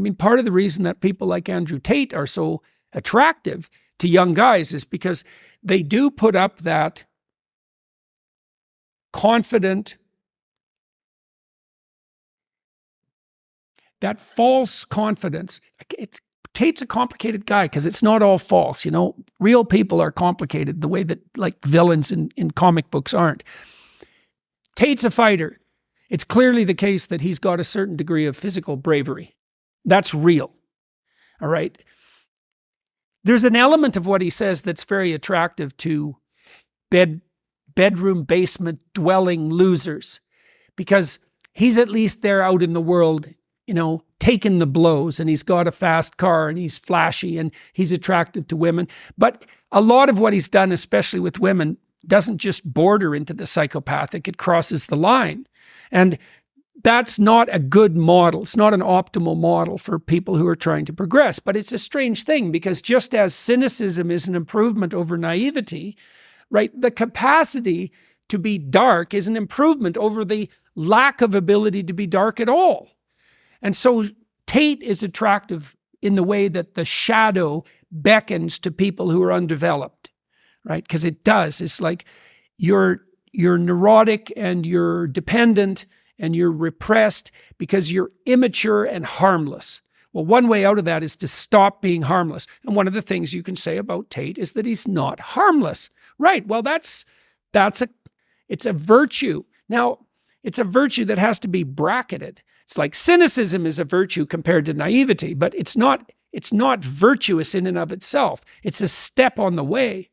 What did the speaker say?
I mean, part of the reason that people like Andrew Tate are so attractive to young guys is because they do put up that confident, that false confidence. Tate's a complicated guy because it's not all false. You know, real people are complicated the way that like villains in comic books aren't. Tate's a fighter. It's clearly the case that he's got a certain degree of physical bravery. That's real. All right. There's an element of what he says that's very attractive to bedroom basement dwelling losers, because he's at least there out in the world, you know, taking the blows, and he's got a fast car and he's flashy and he's attractive to women. But a lot of what he's done, especially with women, doesn't just border into the psychopathic, it crosses the line. And that's not a good model. It's not an optimal model for people who are trying to progress. But it's a strange thing, because just as cynicism is an improvement over naivety, right, the capacity to be dark is an improvement over the lack of ability to be dark at all. And so Tate is attractive in the way that the shadow beckons to people who are undeveloped, right? Because it does. It's like you're neurotic and you're dependent and you're repressed because you're immature and harmless. Well, one way out of that is to stop being harmless. And one of the things you can say about Tate is that he's not harmless. Right. Well, it's a virtue. Now, it's a virtue that has to be bracketed. It's like cynicism is a virtue compared to naivety, but it's not virtuous in and of itself. It's a step on the way.